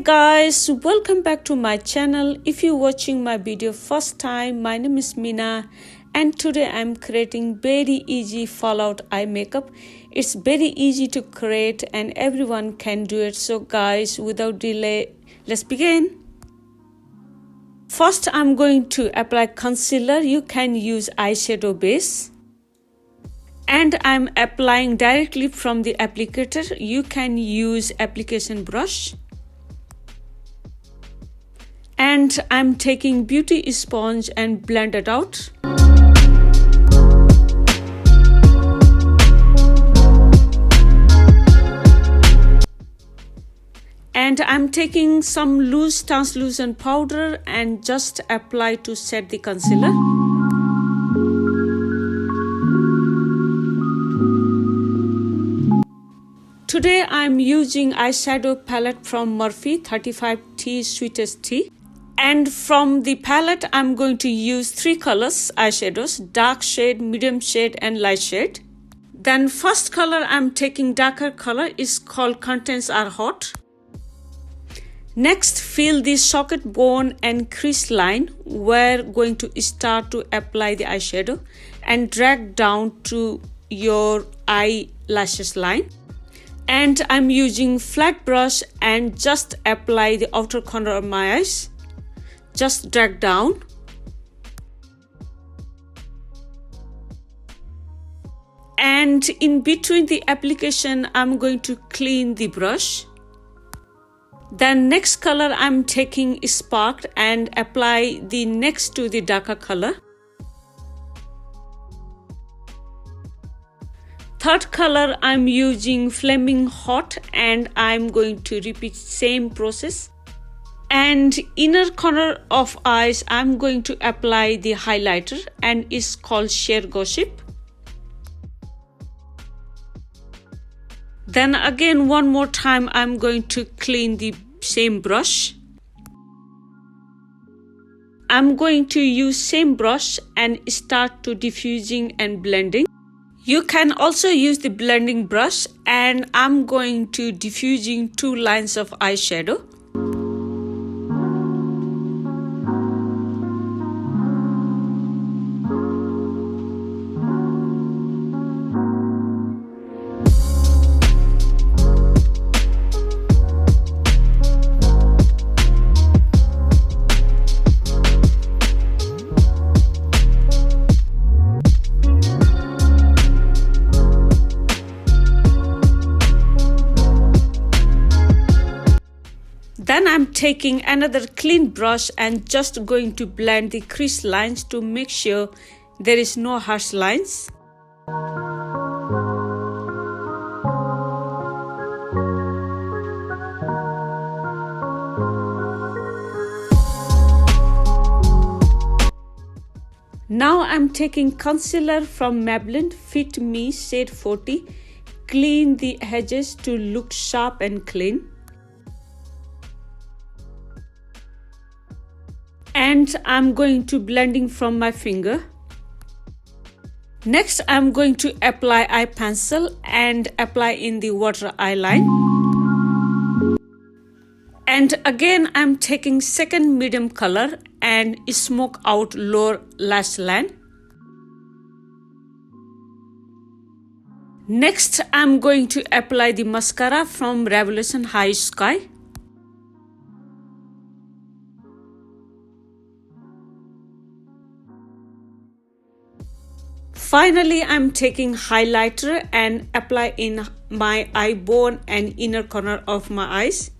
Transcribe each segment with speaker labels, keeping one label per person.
Speaker 1: guys, welcome back to my channel. If you're watching my video first time, my name is Meena and today I'm creating very easy fallout eye makeup. It's very easy to create and everyone can do it. So guys, without delay, let's begin. First, I'm going to apply concealer. You can use eyeshadow base. And I'm applying directly from the applicator. You can use application brush. And I'm taking beauty sponge and blend it out. And I'm taking some loose translucent powder and just apply to set the concealer. Today I'm using eyeshadow palette from MORPHE 35T Sweetest Tea. And from the palette, I'm going to use 3 colors eyeshadows: dark shade, medium shade and light shade. Then first color I'm taking darker color is called Contents Are Hot. Next, feel the socket bone and crease line. We're going to start to apply the eyeshadow and drag down to your eyelashes line. And I'm using flat brush and just apply the outer corner of my eyes. Just drag down. And in between the application, I'm going to clean the brush. Then next color I'm taking Sparked and apply the next to the darker color. Third color I'm using Flaming Hot and I'm going to repeat same process. And inner corner of eyes I'm going to apply the highlighter and it's called Sheer Gossip. Then again one more time I'm going to clean the same brush. I'm going to use same brush and start to diffusing and blending. You can also use the blending brush and I'm going to diffusing 2 lines of eyeshadow. Then I'm taking another clean brush and just going to blend the crease lines to make sure there is no harsh lines. Now I'm taking concealer from Maybelline Fit Me shade 40. Clean the edges to look sharp and clean. And I'm going to blending from my finger. Next, I'm going to apply eye pencil and apply in the water eye line. And again, I'm taking second medium color and smoke out lower lash line. Next, I'm going to apply the mascara from Revolution High Sky. Finally, I'm taking highlighter and apply in my eye bone and inner corner of my eyes.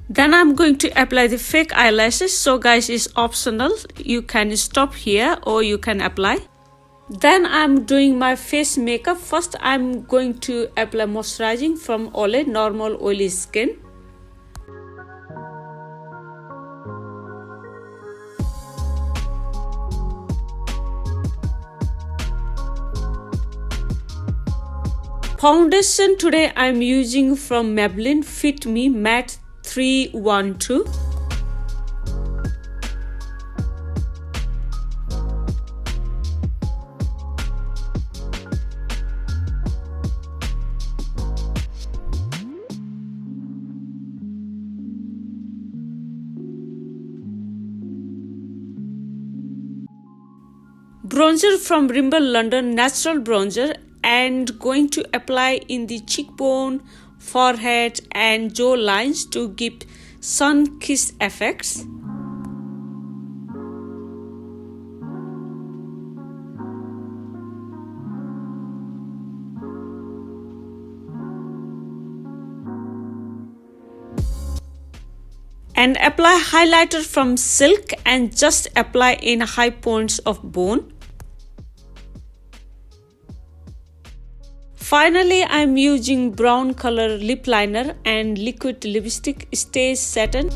Speaker 1: Then I'm going to apply the fake eyelashes. So guys, it's optional. You can stop here or you can apply. Then I'm doing my face makeup. First, I'm going to apply moisturizing from Olay Normal Oily Skin. Foundation today I'm using from Maybelline Fit Me Matte 312. Bronzer from RIMMBLE London Natural Bronzer, and going to apply in the cheekbone, forehead and jaw lines to give sun-kissed effects. And apply highlighter from Silk and just apply in high points of bone. Finally, I am using brown color lip liner and liquid lipstick Stay Satin.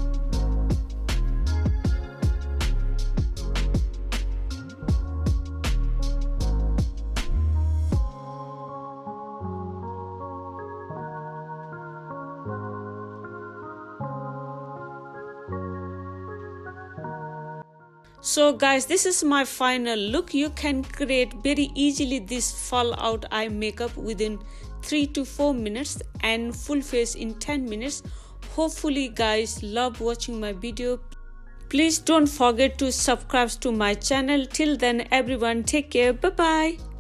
Speaker 1: So guys, this is my final look. You can create very easily this fallout eye makeup within 3 to 4 minutes and full face in 10 minutes. Hopefully guys love watching my video. Please don't forget to subscribe to my channel. Till then everyone, take care. Bye bye.